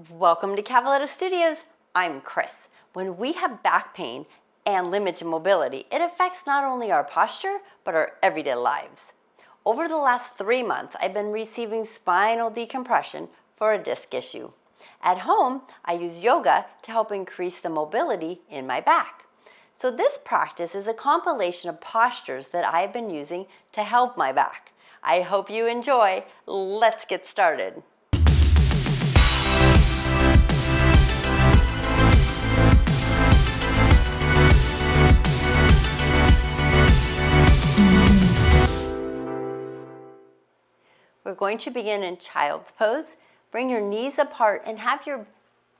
Welcome to Cavaletto Studios. I'm Chris. When we have back pain and limited mobility, it affects not only our posture, but our everyday lives. Over the last 3 months, I've been receiving spinal decompression for a disc issue. At home, I use yoga to help increase the mobility in my back. So this practice is a compilation of postures that I've been using to help my back. I hope you enjoy. Let's get started. We're going to begin in child's pose. Bring your knees apart and have your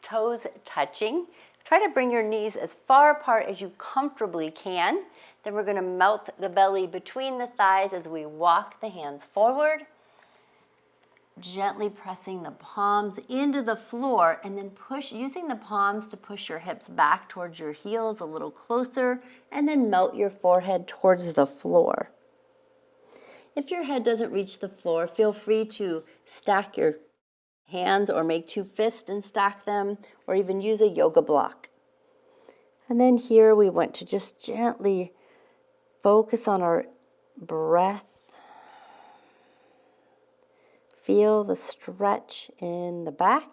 toes touching. Try to bring your knees as far apart as you comfortably can. Then we're going to melt the belly between the thighs as we walk the hands forward. Gently pressing the palms into the floor and then using the palms to push your hips back towards your heels a little closer and then melt your forehead towards the floor. If your head doesn't reach the floor, feel free to stack your hands or make 2 fists and stack them, or even use a yoga block. And then here we want to just gently focus on our breath. Feel the stretch in the back.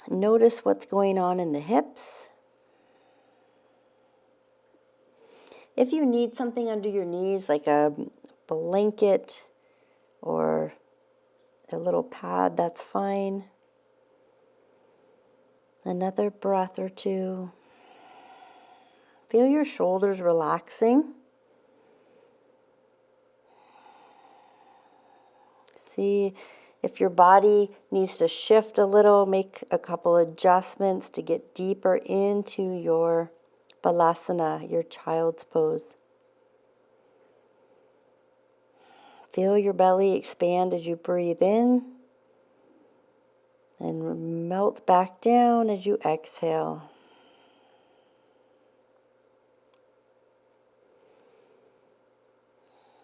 Notice what's going on in the hips. If you need something under your knees, like a blanket or a little pad, that's fine. Another breath or 2. Feel your shoulders relaxing. See if your body needs to shift a little, make a couple adjustments to get deeper into your Savasana, your child's pose. Feel your belly expand as you breathe in and melt back down as you exhale.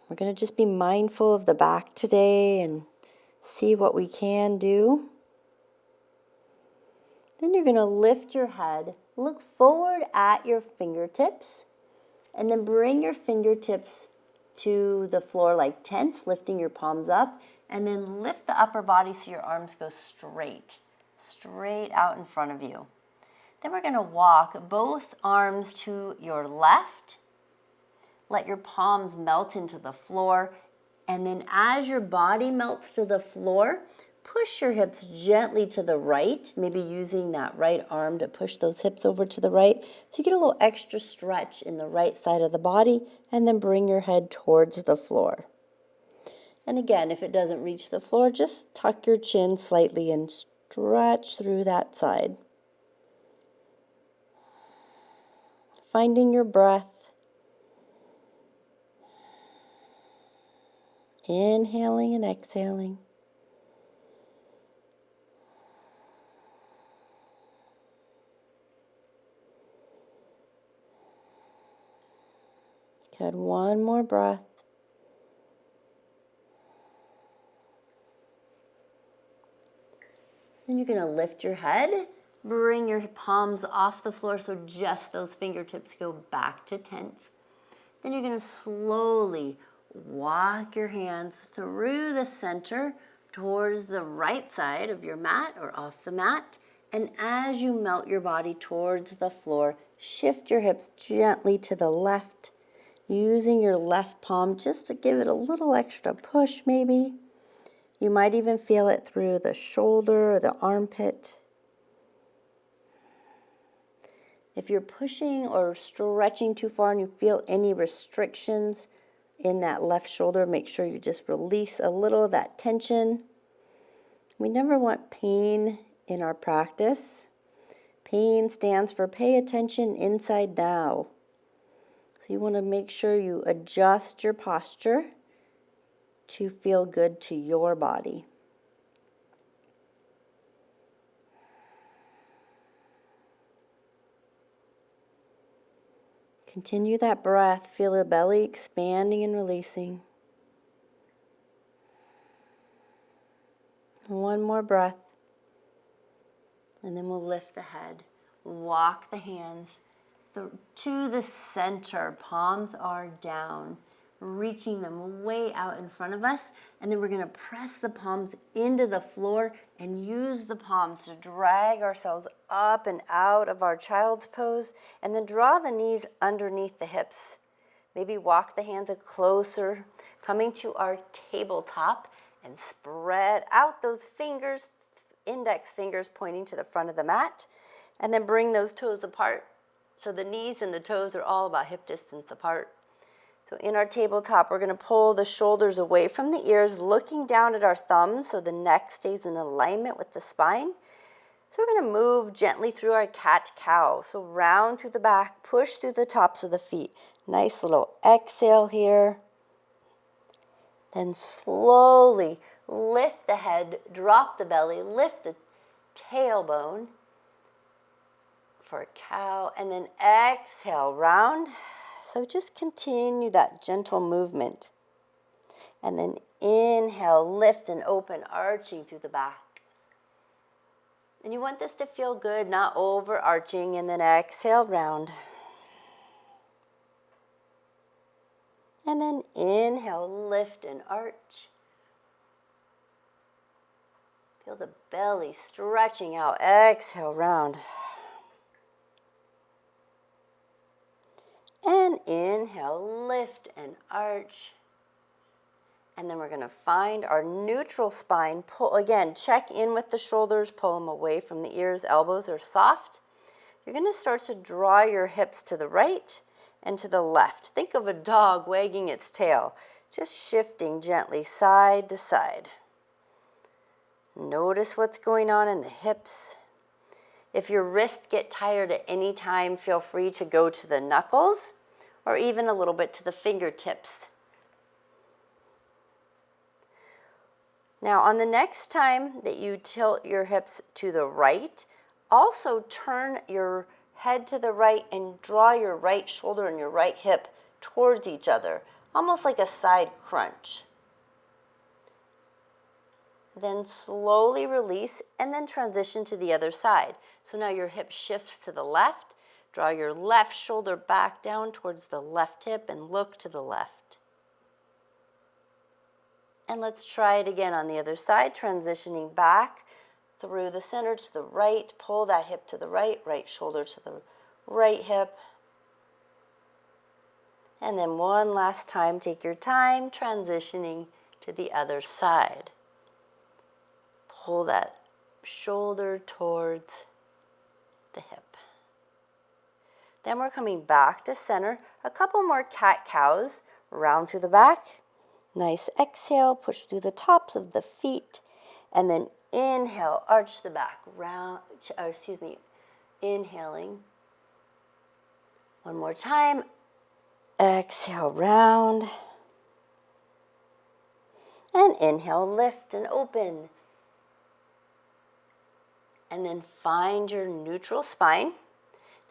We're going to just be mindful of the back today and see what we can do. Then you're going to lift your head, look forward at your fingertips, and then bring your fingertips to the floor like tents, lifting your palms up, and then lift the upper body so your arms go straight out in front of you. Then we're going to walk both arms to your left. Let your palms melt into the floor, and then as your body melts to the floor, push your hips gently to the right, maybe using that right arm to push those hips over to the right. So you get a little extra stretch in the right side of the body, and then bring your head towards the floor. And again, if it doesn't reach the floor, just tuck your chin slightly and stretch through that side. Finding your breath. Inhaling and exhaling. Good, one more breath. Then you're going to lift your head, bring your palms off the floor so just those fingertips go back to tents. Then you're going to slowly walk your hands through the center towards the right side of your mat or off the mat. And as you melt your body towards the floor, shift your hips gently to the left, using your left palm just to give it a little extra push maybe. You might even feel it through the shoulder or the armpit. If you're pushing or stretching too far and you feel any restrictions in that left shoulder, make sure you just release a little of that tension. We never want pain in our practice. Pain stands for pay attention inside now. So you want to make sure you adjust your posture to feel good to your body. Continue that breath. Feel the belly expanding and releasing. One more breath. And then we'll lift the head. Walk the hands to the center. Palms are down, reaching them way out in front of us. And then we're going to press the palms into the floor and use the palms to drag ourselves up and out of our child's pose. And then draw the knees underneath the hips. Maybe walk the hands closer, coming to our tabletop, and spread out those fingers, index fingers pointing to the front of the mat. And then bring those toes apart. So the knees and the toes are all about hip distance apart. So in our tabletop, we're going to pull the shoulders away from the ears, looking down at our thumbs so the neck stays in alignment with the spine. So we're going to move gently through our cat-cow. So round through the back, push through the tops of the feet. Nice little exhale here. Then slowly lift the head, drop the belly, lift the tailbone for a cow, and then exhale, round. So just continue that gentle movement. And then inhale, lift and open, arching through the back. And you want this to feel good, not overarching, and then exhale, round. And then inhale, lift and arch. Feel the belly stretching out. Exhale, round. And inhale, lift and arch. And then we're going to find our neutral spine. Pull again, check in with the shoulders, pull them away from the ears, elbows are soft. You're going to start to draw your hips to the right and to the left. Think of a dog wagging its tail, just shifting gently side to side. Notice what's going on in the hips. If your wrists get tired at any time, feel free to go to the knuckles or even a little bit to the fingertips. Now, on the next time that you tilt your hips to the right, also turn your head to the right and draw your right shoulder and your right hip towards each other, almost like a side crunch. Then slowly release and then transition to the other side. So now your hip shifts to the left. Draw your left shoulder back down towards the left hip and look to the left. And let's try it again on the other side, transitioning back through the center to the right. Pull that hip to the right, right shoulder to the right hip. And then one last time, take your time, transitioning to the other side. Pull that shoulder towards the hip. Then we're coming back to center. A couple more cat-cows, round through the back. Nice exhale, push through the tops of the feet. And then inhale, arch the back, inhaling. One more time. Exhale, round. And inhale, lift and open. And then find your neutral spine.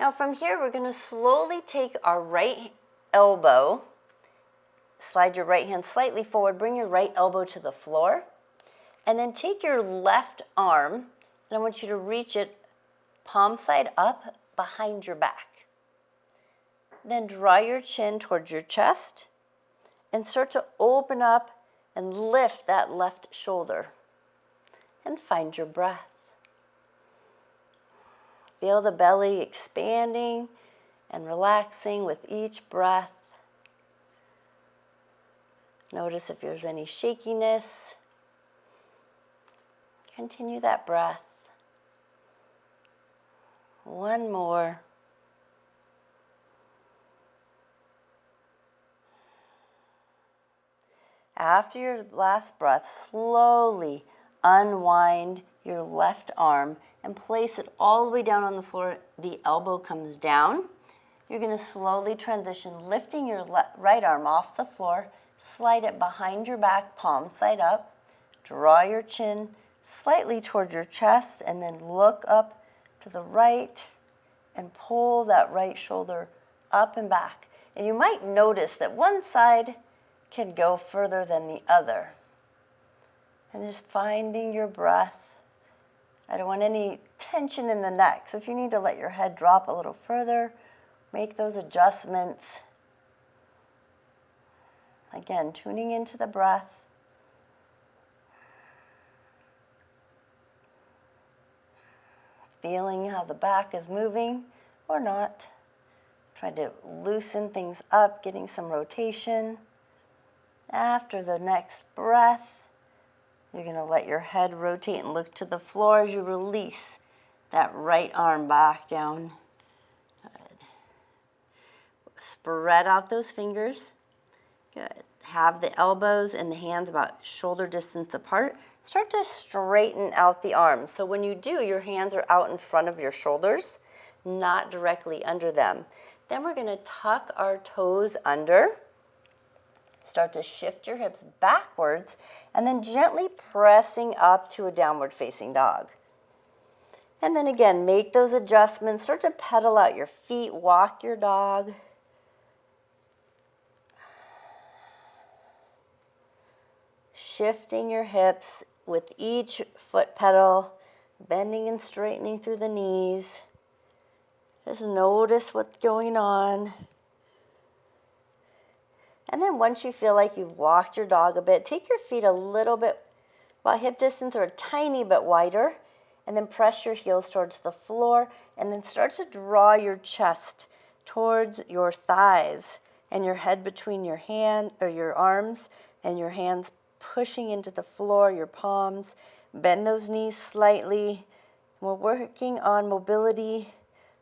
Now from here, we're going to slowly take our right elbow, slide your right hand slightly forward, bring your right elbow to the floor, and then take your left arm, and I want you to reach it palm side up behind your back. Then draw your chin towards your chest and start to open up and lift that left shoulder and find your breath. Feel the belly expanding and relaxing with each breath. Notice if there's any shakiness. Continue that breath. One more. After your last breath, slowly unwind your left arm and place it all the way down on the floor. The elbow comes down. You're going to slowly transition, lifting your right arm off the floor, slide it behind your back, palm side up, draw your chin slightly towards your chest, and then look up to the right and pull that right shoulder up and back. And you might notice that one side can go further than the other. And just finding your breath. I don't want any tension in the neck. So if you need to let your head drop a little further, make those adjustments. Again, tuning into the breath. Feeling how the back is moving or not. Try to loosen things up, getting some rotation. After the next breath, you're going to let your head rotate and look to the floor as you release that right arm back down. Good. Spread out those fingers. Good. Have the elbows and the hands about shoulder distance apart. Start to straighten out the arms. So when you do, your hands are out in front of your shoulders, not directly under them. Then we're going to tuck our toes under. Start to shift your hips backwards and then gently pressing up to a downward facing dog. And then again, make those adjustments. Start to pedal out your feet, walk your dog. Shifting your hips with each foot pedal, bending and straightening through the knees. Just notice what's going on. And then once you feel like you've walked your dog a bit, take your feet a little bit, about hip distance or a tiny bit wider, and then press your heels towards the floor, and then start to draw your chest towards your thighs and your head between your hand or your arms and your hands pushing into the floor, your palms. Bend those knees slightly. We're working on mobility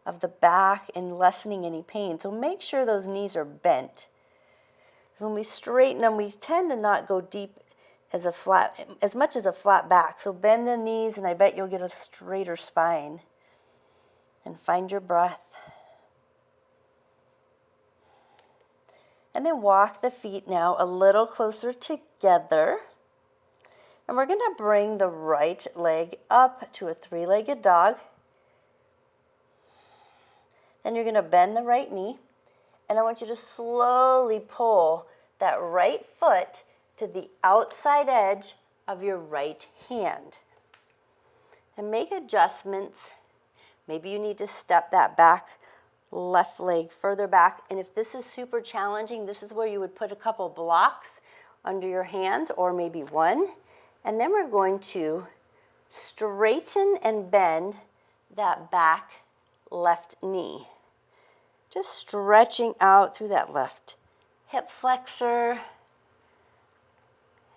of the back and lessening any pain. So make sure those knees are bent. When we straighten them, we tend to not go deep as much as a flat back. So bend the knees, and I bet you'll get a straighter spine. And find your breath. And then walk the feet now a little closer together. And we're going to bring the right leg up to a three-legged dog. Then you're going to bend the right knee. And I want you to slowly pull that right foot to the outside edge of your right hand. And make adjustments. Maybe you need to step that back left leg further back. And if this is super challenging, this is where you would put a couple blocks under your hands, or maybe one. And then we're going to straighten and bend that back left knee. Just stretching out through that left hip flexor.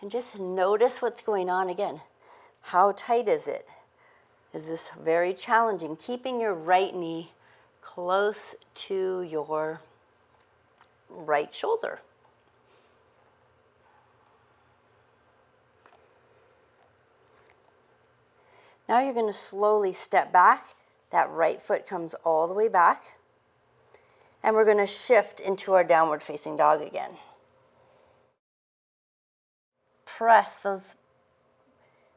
And just notice what's going on again. How tight is it? Is this very challenging? Keeping your right knee close to your right shoulder. Now you're going to slowly step back. That right foot comes all the way back. And we're going to shift into our downward facing dog again. Press those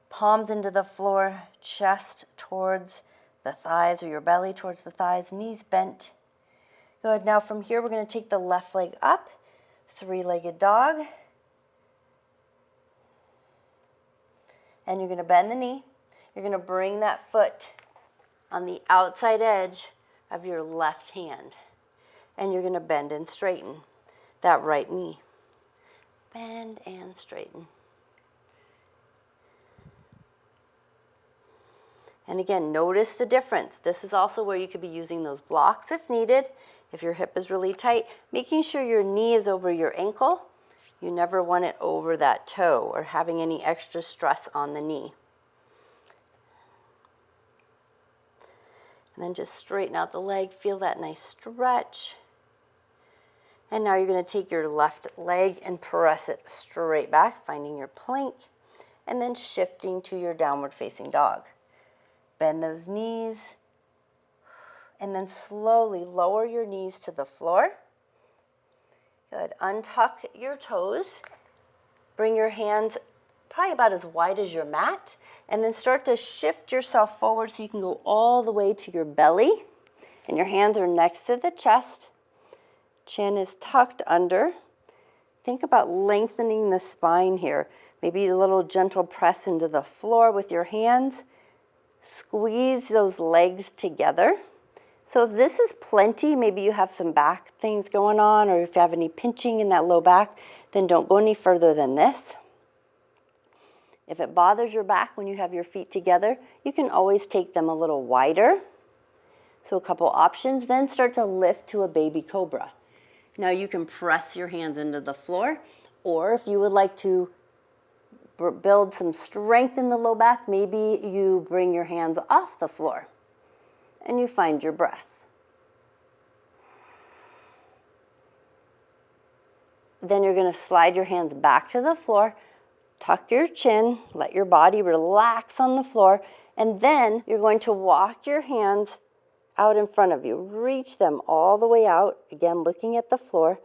palms into the floor, chest towards the thighs, or your belly towards the thighs, knees bent. Good. Now from here, we're going to take the left leg up, three-legged dog. And you're going to bend the knee. You're going to bring that foot on the outside edge of your left hand. And you're going to bend and straighten that right knee. Bend and straighten. And again, notice the difference. This is also where you could be using those blocks if needed. If your hip is really tight, making sure your knee is over your ankle. You never want it over that toe or having any extra stress on the knee. And then just straighten out the leg. Feel that nice stretch. And now you're going to take your left leg and press it straight back, finding your plank, and then shifting to your downward facing dog. Bend those knees, and then slowly lower your knees to the floor. Good. Untuck your toes. Bring your hands probably about as wide as your mat, and then start to shift yourself forward so you can go all the way to your belly, and your hands are next to the chest. Chin is tucked under. Think about lengthening the spine here. Maybe a little gentle press into the floor with your hands. Squeeze those legs together. So if this is plenty, maybe you have some back things going on, or if you have any pinching in that low back, then don't go any further than this. If it bothers your back when you have your feet together, you can always take them a little wider. So a couple options, then start to lift to a baby cobra. Now you can press your hands into the floor, or if you would like to build some strength in the low back, maybe you bring your hands off the floor and you find your breath. Then you're going to slide your hands back to the floor, tuck your chin, let your body relax on the floor, and then you're going to walk your hands out in front of you. Reach them all the way out, again looking at the floor,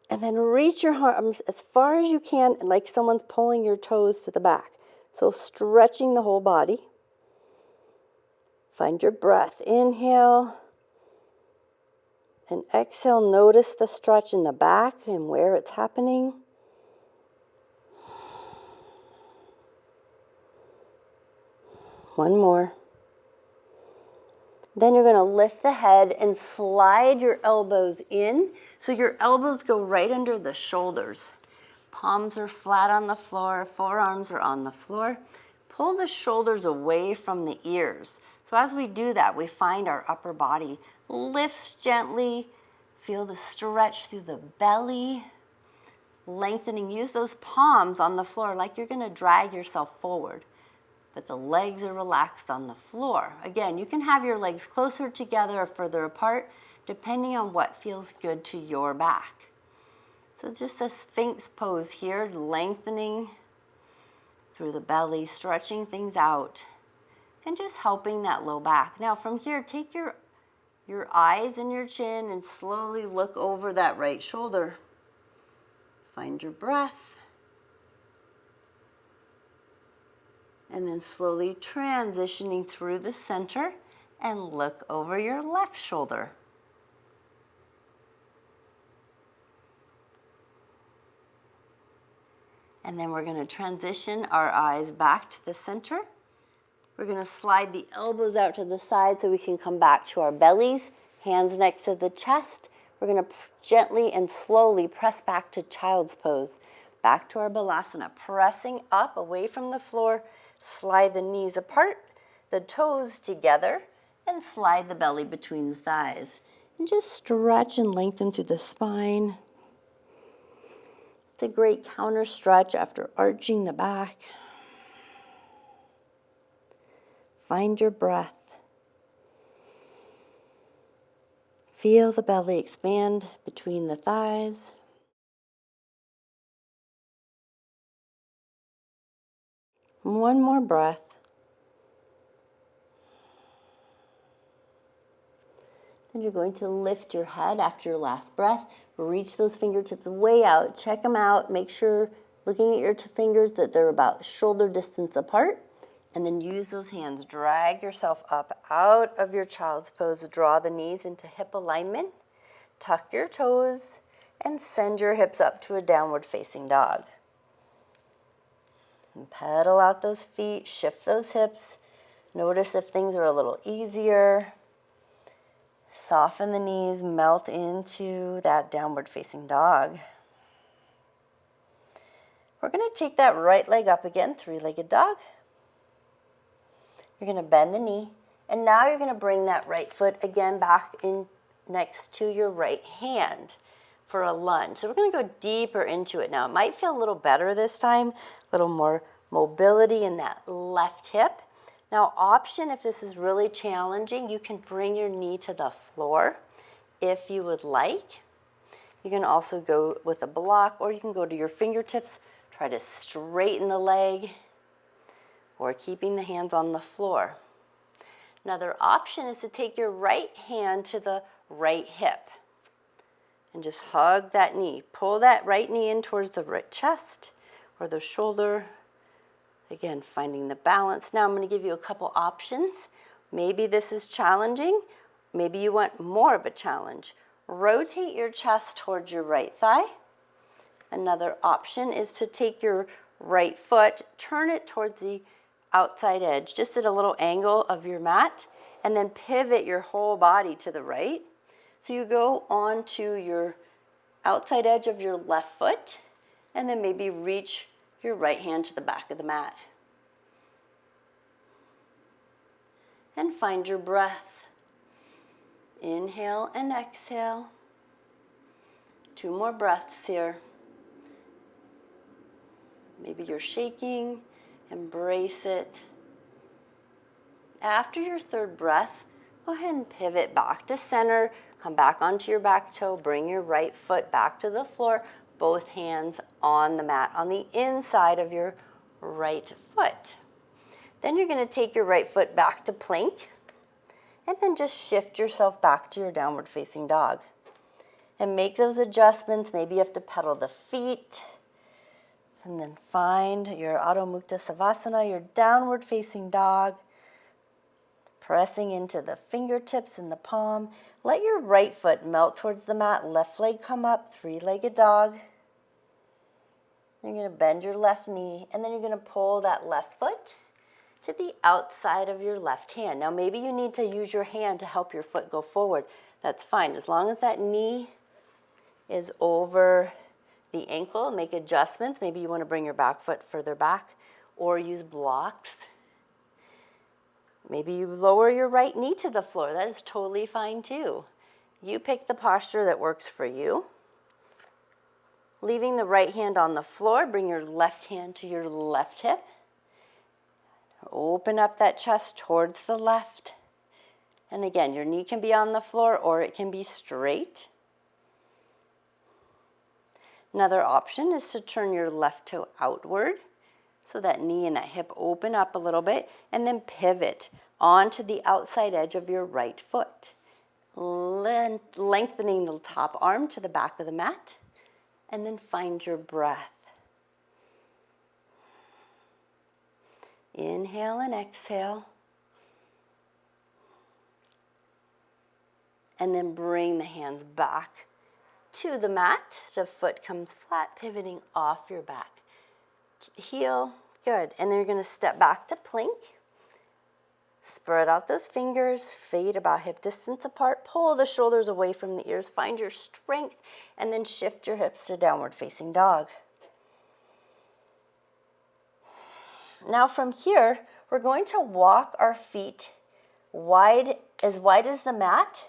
and then reach your arms as far as you can, like someone's pulling your toes to the back. So stretching the whole body. Find your breath. Inhale and exhale. Notice the stretch in the back and where it's happening. One more. Then you're going to lift the head and slide your elbows in. So your elbows go right under the shoulders. Palms are flat on the floor, forearms are on the floor. Pull the shoulders away from the ears. So as we do that, we find our upper body lifts gently. Feel the stretch through the belly. Lengthening. Use those palms on the floor like you're going to drag yourself forward. But the legs are relaxed on the floor. Again, you can have your legs closer together or further apart, depending on what feels good to your back. So just a Sphinx pose here, lengthening through the belly, stretching things out, and just helping that low back. Now from here, take your eyes and your chin and slowly look over that right shoulder. Find your breath. And then slowly transitioning through the center and look over your left shoulder. And then we're going to transition our eyes back to the center. We're going to slide the elbows out to the side so we can come back to our bellies, hands next to the chest. We're going to gently and slowly press back to child's pose, back to our balasana, pressing up away from the floor. Slide the knees apart, the toes together, and slide the belly between the thighs. And just stretch and lengthen through the spine. It's a great counter stretch after arching the back. Find your breath. Feel the belly expand between the thighs. One more breath. Then you're going to lift your head after your last breath. Reach those fingertips way out. Check them out. Make sure, looking at your fingers, that they're about shoulder distance apart. And then use those hands. Drag yourself up out of your child's pose. Draw the knees into hip alignment. Tuck your toes and send your hips up to a downward facing dog. And pedal out those feet, shift those hips. Notice if things are a little easier. Soften the knees, melt into that downward facing dog. We're going to take that right leg up again, three-legged dog. You're going to bend the knee, and now you're going to bring that right foot again back in next to your right hand for a lunge. So we're going to go deeper into it now. It might feel a little better this time, a little more mobility in that left hip. Now, option, if this is really challenging, you can bring your knee to the floor if you would like. You can also go with a block, or you can go to your fingertips, try to straighten the leg, or keeping the hands on the floor. Another option is to take your right hand to the right hip and just hug that knee. Pull that right knee in towards the right chest or the shoulder. Again, finding the balance. Now I'm going to give you a couple options. Maybe this is challenging. Maybe you want more of a challenge. Rotate your chest towards your right thigh. Another option is to take your right foot, turn it towards the outside edge, just at a little angle of your mat, and then pivot your whole body to the right. So you go onto your outside edge of your left foot, and then maybe reach your right hand to the back of the mat. And find your breath. Inhale and exhale. 2 more breaths here. Maybe you're shaking. Embrace it. After your 3rd breath, go ahead and pivot back to center. Come back onto your back toe. Bring your right foot back to the floor. Both hands on the mat on the inside of your right foot. Then you're going to take your right foot back to plank. And then just shift yourself back to your downward facing dog. And make those adjustments. Maybe you have to pedal the feet. And then find your Adho Mukha Savasana, your downward facing dog. Pressing into the fingertips and the palm. Let your right foot melt towards the mat. Left leg come up, 3-legged dog. You're going to bend your left knee. And then you're going to pull that left foot to the outside of your left hand. Now maybe you need to use your hand to help your foot go forward. That's fine. As long as that knee is over the ankle, make adjustments. Maybe you want to bring your back foot further back or use blocks. Maybe you lower your right knee to the floor. That is totally fine too. You pick the posture that works for you. Leaving the right hand on the floor, bring your left hand to your left hip. Open up that chest towards the left. And again, your knee can be on the floor or it can be straight. Another option is to turn your left toe outward so that knee and that hip open up a little bit, and then pivot onto the outside edge of your right foot. Lengthening the top arm to the back of the mat, and then find your breath. Inhale and exhale. And then bring the hands back to the mat. The foot comes flat, pivoting off your back. Heel, good. And then you're going to step back to plank. Spread out those fingers, fade about hip distance apart. Pull the shoulders away from the ears. Find your strength, and then shift your hips to downward facing dog. Now from here, we're going to walk our feet wide as the mat,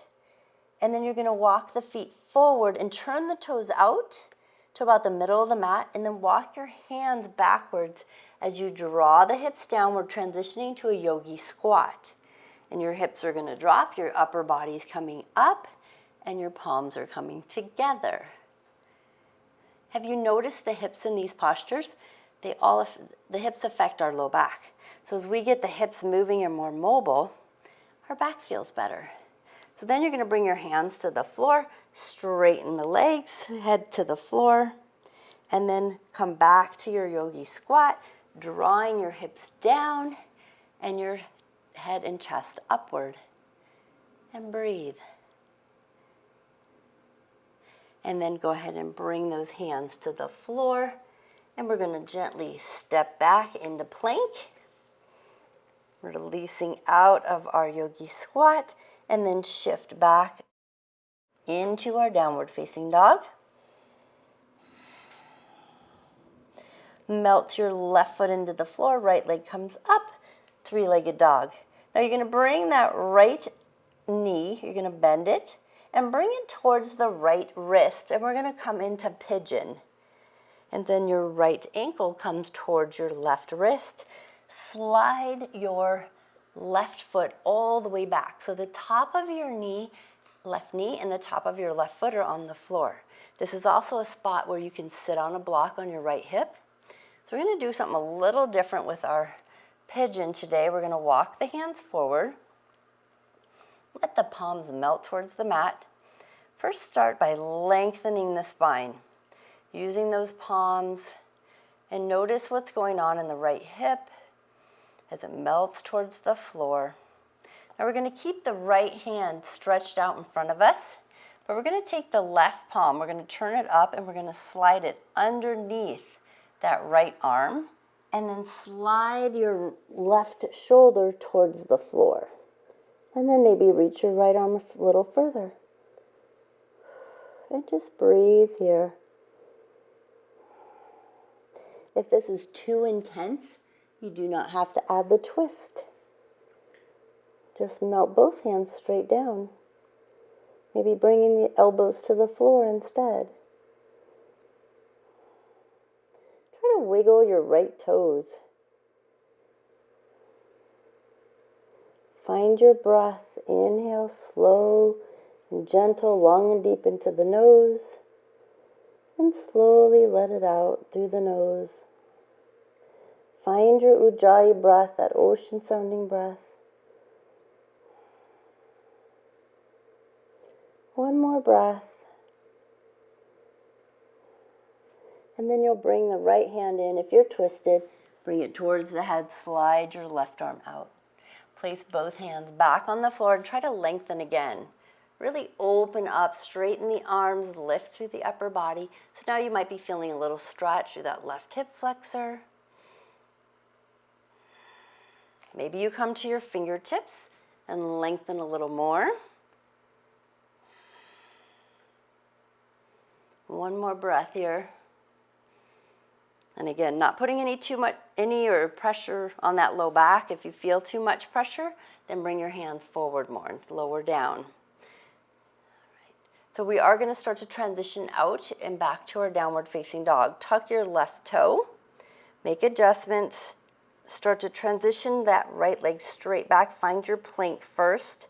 and then you're going to walk the feet forward and turn the toes out to about the middle of the mat, and then walk your hands backwards as you draw the hips downward, transitioning to a Yogi Squat. And your hips are going to drop, your upper body's coming up, and your palms are coming together. Have you noticed the hips in these postures? The hips affect our low back. So as we get the hips moving and more mobile, our back feels better. So then you're going to bring your hands to the floor, straighten the legs, head to the floor, and then come back to your Yogi Squat, drawing your hips down and your head and chest upward. And breathe. And then go ahead and bring those hands to the floor, and we're going to gently step back into plank, releasing out of our Yogi Squat, and then shift back into our downward facing dog. Melt your left foot into the floor, right leg comes up, 3-legged dog. Now you're going to bring that right knee, you're going to bend it, and bring it towards the right wrist, and we're going to come into pigeon. And then your right ankle comes towards your left wrist. Slide your left foot all the way back. So the top of your knee, left knee, and the top of your left foot are on the floor. This is also a spot where you can sit on a block on your right hip. So we're going to do something a little different with our pigeon today. We're going to walk the hands forward. Let the palms melt towards the mat. First, start by lengthening the spine. Using those palms, and notice what's going on in the right hip as it melts towards the floor. Now we're going to keep the right hand stretched out in front of us, but we're going to take the left palm, we're going to turn it up, and we're going to slide it underneath that right arm, and then slide your left shoulder towards the floor. And then maybe reach your right arm a little further. And just breathe here. If this is too intense, you do not have to add the twist. Just melt both hands straight down. Maybe bringing the elbows to the floor instead. Try to wiggle your right toes. Find your breath. Inhale slow and gentle, long and deep into the nose. And slowly let it out through the nose. Find your Ujjayi breath, that ocean sounding breath. One more breath. And then you'll bring the right hand in. If you're twisted, bring it towards the head. Slide your left arm out. Place both hands back on the floor and try to lengthen again. Really open up, straighten the arms, lift through the upper body. So now you might be feeling a little stretch through that left hip flexor. Maybe you come to your fingertips and lengthen a little more. One more breath here. And again, not putting any or pressure on that low back. If you feel too much pressure, then bring your hands forward more and lower down. All right. So we are going to start to transition out and back to our downward facing dog. Tuck your left toe, make adjustments, start to transition that right leg straight back. Find your plank first.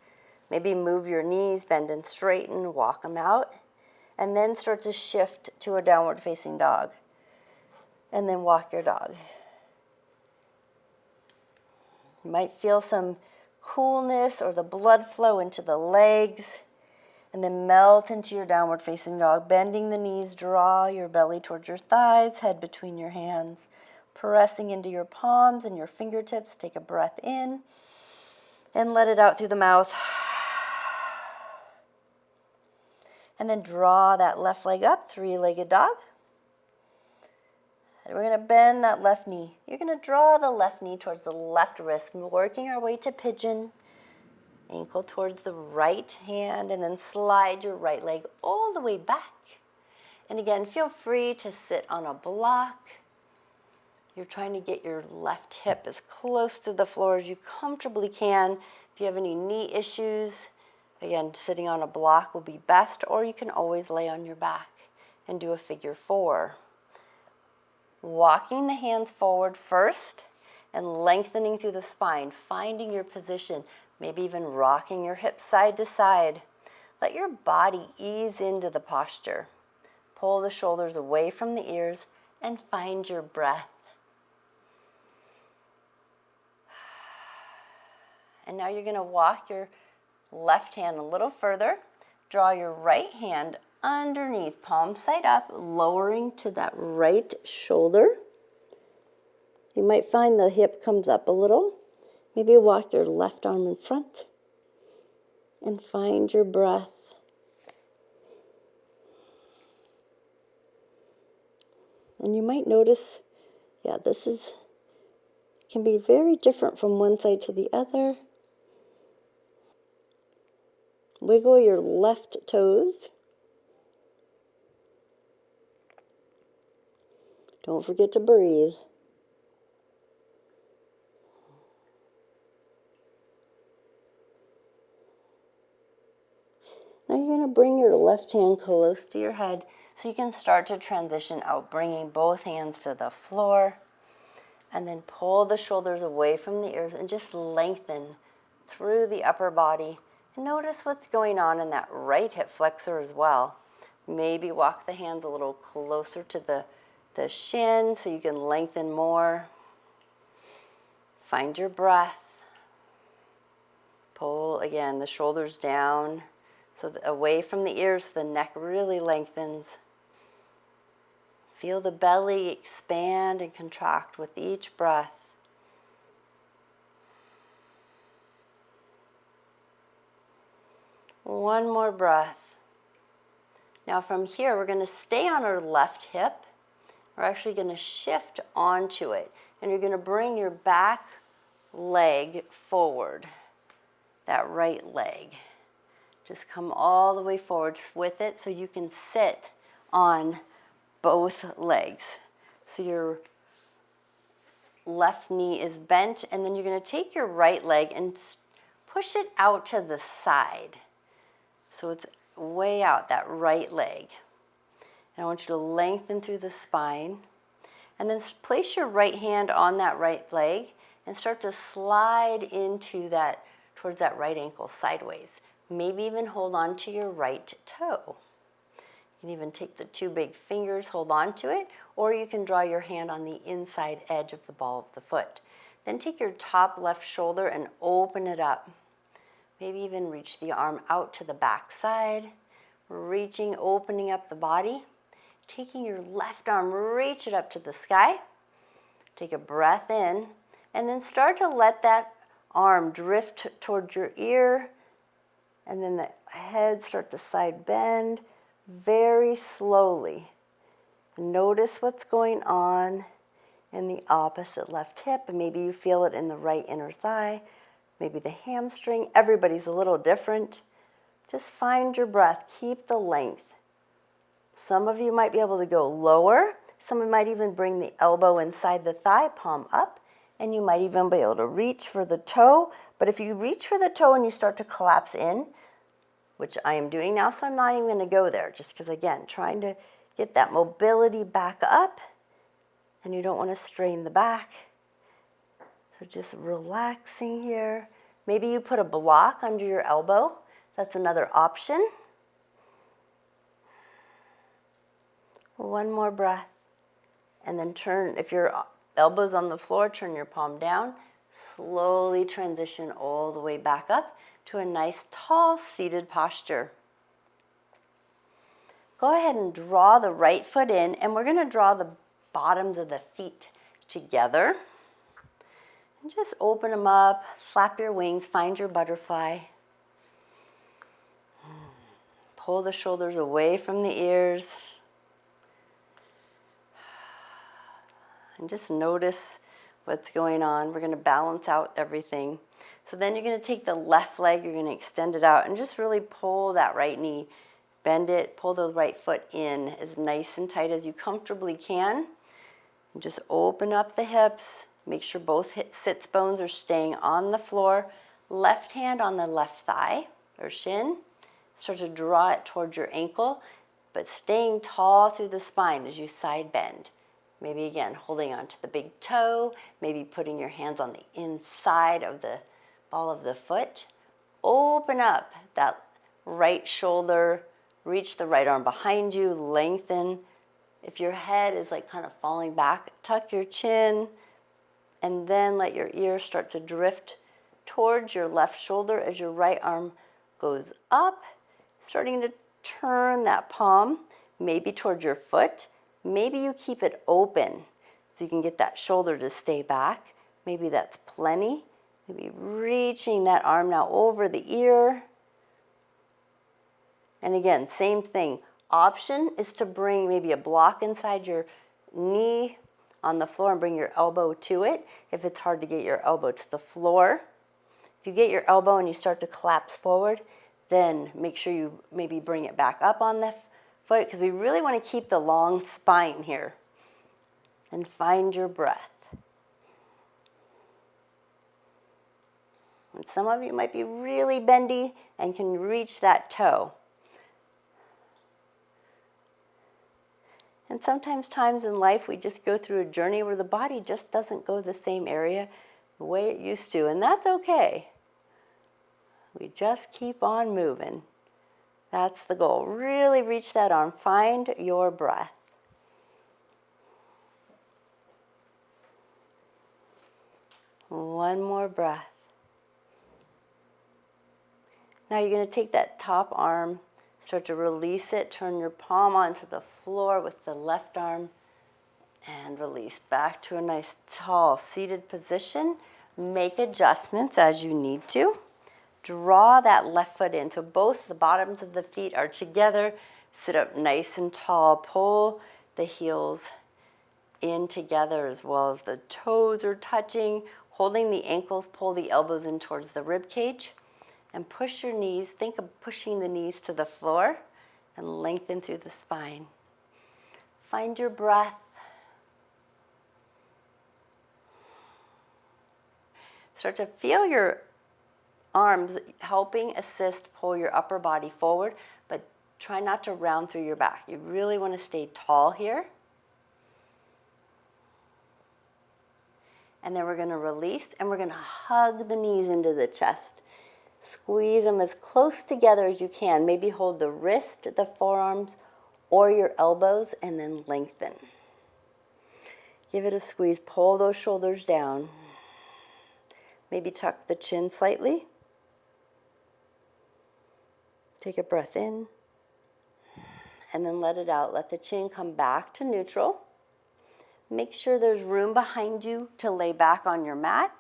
Maybe move your knees, bend and straighten, walk them out. And then start to shift to a downward facing dog. And then walk your dog. You might feel some coolness or the blood flow into the legs. And then melt into your downward facing dog. Bending the knees, draw your belly towards your thighs, head between your hands. Pressing into your palms and your fingertips. Take a breath in. And let it out through the mouth. And then draw that left leg up, three-legged dog. And we're going to bend that left knee. You're going to draw the left knee towards the left wrist, working our way to pigeon. Ankle towards the right hand, and then slide your right leg all the way back. And again, feel free to sit on a block. You're trying to get your left hip as close to the floor as you comfortably can. If you have any knee issues, again, sitting on a block will be best, or you can always lay on your back and do a figure four. Walking the hands forward first and lengthening through the spine, finding your position, maybe even rocking your hips side to side. Let your body ease into the posture. Pull the shoulders away from the ears and find your breath. And now you're going to walk your left hand a little further. Draw your right hand underneath, palm side up, lowering to that right shoulder. You might find the hip comes up a little. Maybe walk your left arm in front and find your breath. And you might notice, this can be very different from one side to the other. Wiggle your left toes. Don't forget to breathe. Now you're going to bring your left hand close to your head so you can start to transition out, bringing both hands to the floor. And then pull the shoulders away from the ears and just lengthen through the upper body. And notice what's going on in that right hip flexor as well. Maybe walk the hands a little closer to the shin so you can lengthen more. Find your breath. Pull, again, the shoulders down, so away from the ears, the neck really lengthens. Feel the belly expand and contract with each breath. One more breath. Now from here, we're going to stay on our left hip. we're actually going to shift onto it. And you're going to bring your back leg forward, that right leg. Just come all the way forward with it so you can sit on both legs. So your left knee is bent, and then you're going to take your right leg and push it out to the side. So it's way out, that right leg. And I want you to lengthen through the spine. And then place your right hand on that right leg and start to slide into that, towards that right ankle sideways. Maybe even hold on to your right toe. You can even take the two big fingers, hold on to it, or you can draw your hand on the inside edge of the ball of the foot. Then take your top left shoulder and open it up. Maybe even reach the arm out to the back side, reaching, opening up the body. Taking your left arm, reach it up to the sky. Take a breath in, and then start to let that arm drift towards your ear, and then the head start to side bend very slowly. Notice what's going on in the opposite left hip, and maybe you feel it in the right inner thigh, maybe the hamstring. Everybody's a little different. Just find your breath, keep the length. Some of you might be able to go lower. Some might even bring the elbow inside the thigh, palm up, and you might even be able to reach for the toe. But if you reach for the toe and you start to collapse in, which I am doing now, so I'm not even going to go there, just because, again, trying to get that mobility back up, and you don't want to strain the back. So just relaxing here. Maybe you put a block under your elbow. That's another option. One more breath, and then turn, if your elbow's on the floor, turn your palm down. Slowly transition all the way back up to a nice tall seated posture. Go ahead and draw the right foot in, and we're going to draw the bottoms of the feet together. And just open them up, flap your wings, find your butterfly. Pull the shoulders away from the ears. And just notice what's going on. We're going to balance out everything. So then you're going to take the left leg, you're going to extend it out and just really pull that right knee, bend it, pull the right foot in as nice and tight as you comfortably can. And just open up the hips, make sure both sits bones are staying on the floor. Left hand on the left thigh or shin. Start to draw it towards your ankle, but staying tall through the spine as you side bend. Maybe again, holding onto the big toe, maybe putting your hands on the inside of the ball of the foot. Open up that right shoulder, reach the right arm behind you, lengthen. If your head is like kind of falling back, tuck your chin, and then let your ears start to drift towards your left shoulder as your right arm goes up, starting to turn that palm, maybe towards your foot. Maybe you keep it open so you can get that shoulder to stay back. Maybe that's plenty. Maybe reaching that arm now over the ear. And again, same thing. Option is to bring maybe a block inside your knee on the floor and bring your elbow to it if it's hard to get your elbow to the floor. If you get your elbow and you start to collapse forward, then make sure you maybe bring it back up on the foot, because we really want to keep the long spine here. And find your breath. And some of you might be really bendy and can reach that toe. And sometimes times in life we just go through a journey where the body just doesn't go the same area the way it used to, and that's okay. We just keep on moving. That's the goal. Really reach that arm. Find your breath. One more breath. Now you're going to take that top arm, start to release it, turn your palm onto the floor with the left arm, and release back to a nice tall seated position. Make adjustments as you need to. Draw that left foot in so both the bottoms of the feet are together. Sit up nice and tall. Pull the heels in together as well as the toes are touching. Holding the ankles, pull the elbows in towards the rib cage and push your knees. Think of pushing the knees to the floor and lengthen through the spine. Find your breath. Start to feel your arms helping assist pull your upper body forward, but try not to round through your back. You really want to stay tall here. And then we're going to release, and we're going to hug the knees into the chest. Squeeze them as close together as you can. Maybe hold the wrist, the forearms, or your elbows, and then lengthen. Give it a squeeze. Pull those shoulders down. Maybe tuck the chin slightly. Take a breath in, and then let it out. Let the chin come back to neutral. Make sure there's room behind you to lay back on your mat.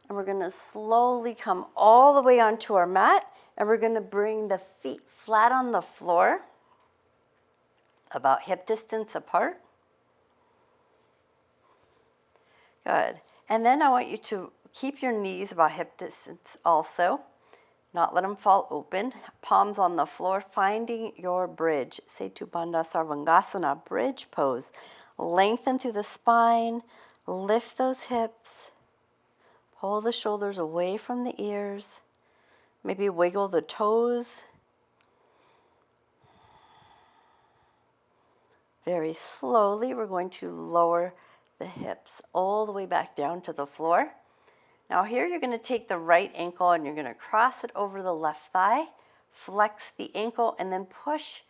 And we're going to slowly come all the way onto our mat, and we're going to bring the feet flat on the floor, about hip distance apart. Good. And then I want you to keep your knees about hip distance also. Not let them fall open. Palms on the floor, finding your bridge. Setu Bandha Sarvangasana, bridge pose. Lengthen through the spine, lift those hips, pull the shoulders away from the ears, maybe wiggle the toes. Very slowly, we're going to lower the hips all the way back down to the floor. Now here you're going to take the right ankle and you're going to cross it over the left thigh, flex the ankle, and then push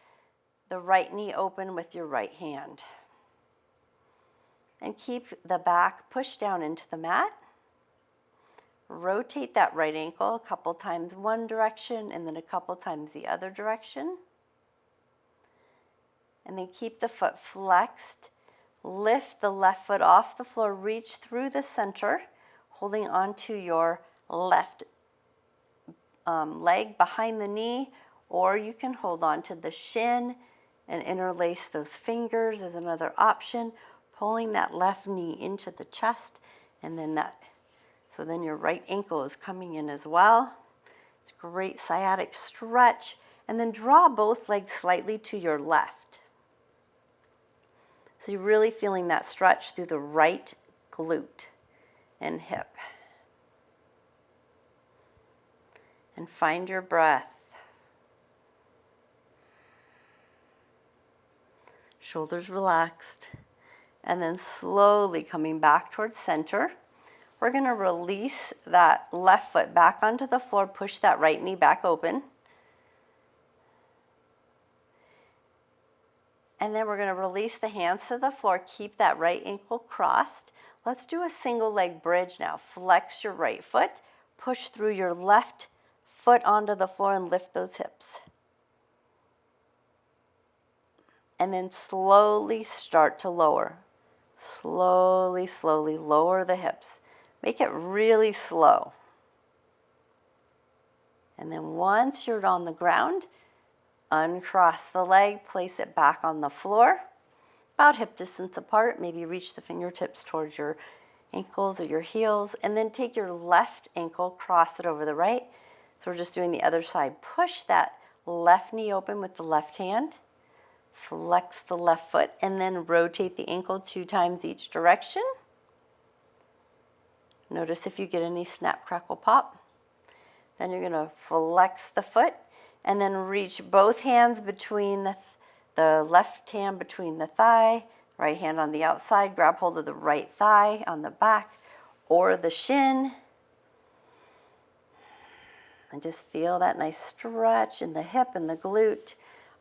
the right knee open with your right hand. And keep the back pushed down into the mat. Rotate that right ankle a couple times one direction and then a couple times the other direction. And then keep the foot flexed. Lift the left foot off the floor, reach through the center, holding onto your left leg behind the knee, or you can hold on to the shin and interlace those fingers as another option. Pulling that left knee into the chest, and then so then your right ankle is coming in as well. It's a great sciatic stretch, and then draw both legs slightly to your left. So you're really feeling that stretch through the right glute and hip. And find your breath. Shoulders relaxed. And then slowly coming back towards center. We're going to release that left foot back onto the floor, push that right knee back open. And then we're going to release the hands to the floor, keep that right ankle crossed. Let's do a single leg bridge now. Flex your right foot, push through your left foot onto the floor and lift those hips. And then slowly start to lower. Slowly, slowly lower the hips. Make it really slow. And then once you're on the ground, uncross the leg, place it back on the floor, about hip distance apart. Maybe reach the fingertips towards your ankles or your heels, and then take your left ankle, cross it over the right. So we're just doing the other side. Push that left knee open with the left hand. Flex the left foot and then rotate the ankle 2 times each direction. Notice if you get any snap, crackle, pop. Then you're going to flex the foot and then reach both hands between the left hand between the thigh, right hand on the outside. Grab hold of the right thigh on the back or the shin. And just feel that nice stretch in the hip and the glute.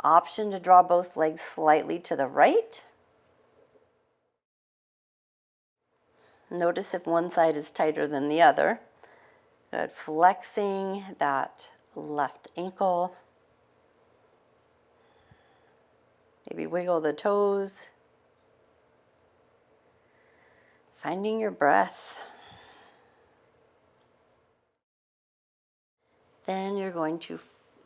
Option to draw both legs slightly to the right. Notice if one side is tighter than the other. Good. Flexing that left ankle. Maybe wiggle the toes. Finding your breath. Then you're going to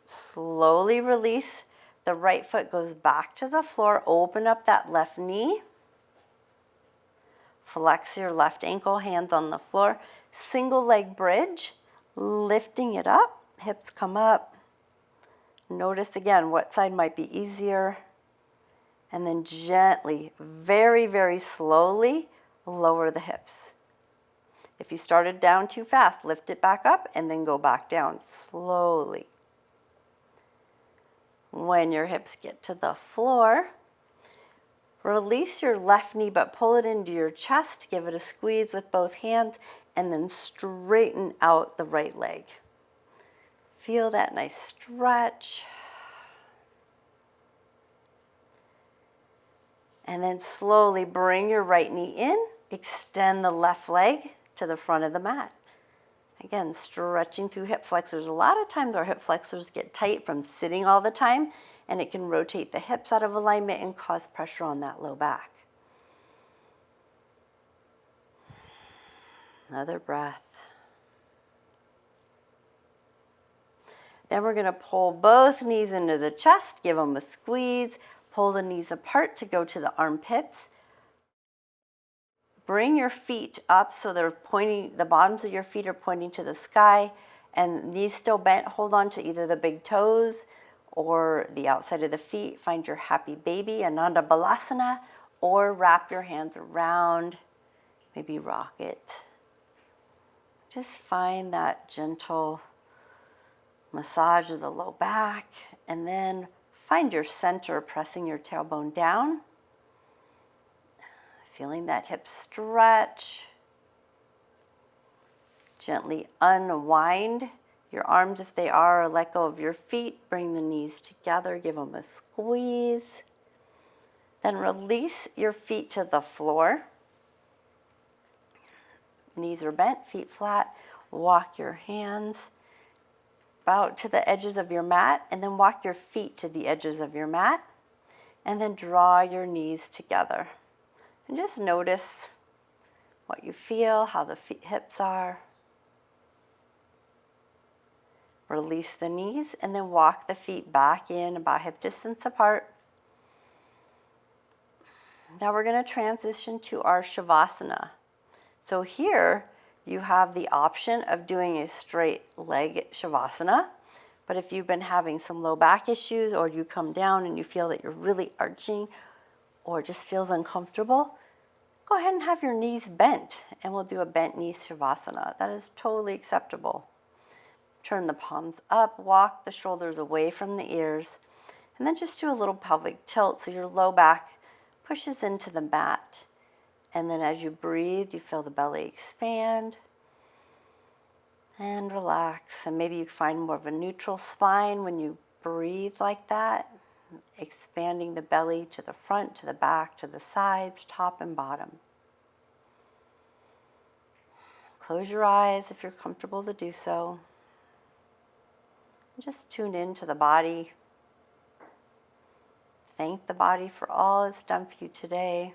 slowly release. The right foot goes back to the floor. Open up that left knee. Flex your left ankle, hands on the floor. Single leg bridge, lifting it up. Hips come up. Notice again what side might be easier. And then gently, very, very slowly, lower the hips. If you started down too fast, lift it back up and then go back down slowly. When your hips get to the floor, release your left knee but pull it into your chest. Give it a squeeze with both hands and then straighten out the right leg. Feel that nice stretch. And then slowly bring your right knee in. Extend the left leg to the front of the mat. Again, stretching through hip flexors. A lot of times our hip flexors get tight from sitting all the time, and it can rotate the hips out of alignment and cause pressure on that low back. Another breath. Then we're going to pull both knees into the chest, give them a squeeze, pull the knees apart to go to the armpits. Bring your feet up so they're pointing, the bottoms of your feet are pointing to the sky, and knees still bent. Hold on to either the big toes or the outside of the feet. Find your happy baby, Ananda Balasana, or wrap your hands around, maybe rock it. Just find that gentle massage of the low back, and then find your center, pressing your tailbone down. Feeling that hip stretch. Gently unwind your arms if they are, or let go of your feet. Bring the knees together, give them a squeeze. Then release your feet to the floor. Knees are bent, feet flat. Walk your hands out to the edges of your mat, and then walk your feet to the edges of your mat, and then draw your knees together. And just notice what you feel, how the hips are. Release the knees, and then walk the feet back in about hip distance apart. Now we're going to transition to our Shavasana. So here you have the option of doing a straight leg Shavasana, but if you've been having some low back issues, or you come down and you feel that you're really arching or just feels uncomfortable, go ahead and have your knees bent, and we'll do a bent knee Shavasana. That is totally acceptable. Turn the palms up, walk the shoulders away from the ears, and then just do a little pelvic tilt so your low back pushes into the mat. And then as you breathe, you feel the belly expand and relax. And maybe you find more of a neutral spine when you breathe like that, expanding the belly to the front, to the back, to the sides, top and bottom. Close your eyes if you're comfortable to do so. Just tune in to the body. Thank the body for all it's done for you today.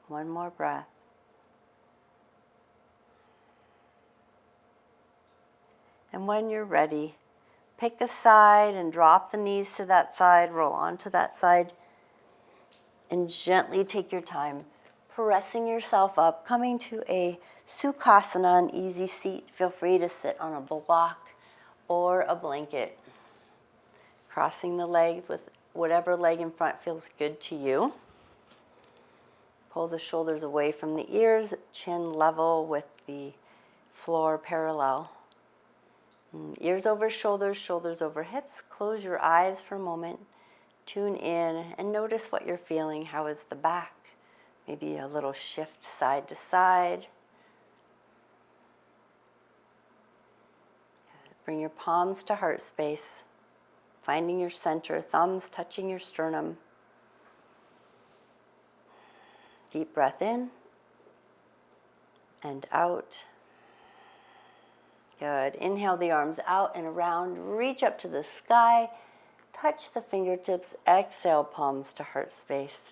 One more breath. And when you're ready, pick a side and drop the knees to that side, roll onto that side, and gently take your time, pressing yourself up, coming to a Sukhasana, an easy seat. Feel free to sit on a block or a blanket. Crossing the legs with whatever leg in front feels good to you. Pull the shoulders away from the ears, chin level with the floor parallel. Ears over shoulders, shoulders over hips. Close your eyes for a moment. Tune in and notice what you're feeling. How is the back? Maybe a little shift side to side. Bring your palms to heart space, finding your center, thumbs touching your sternum. Deep breath in and out. Good. Inhale the arms out and around. Reach up to the sky. Touch the fingertips. Exhale, palms to heart space.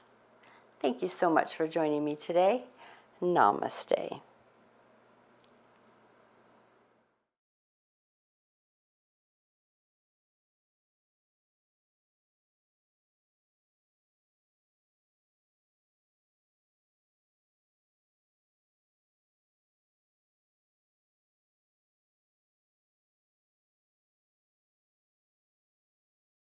Thank you so much for joining me today. Namaste.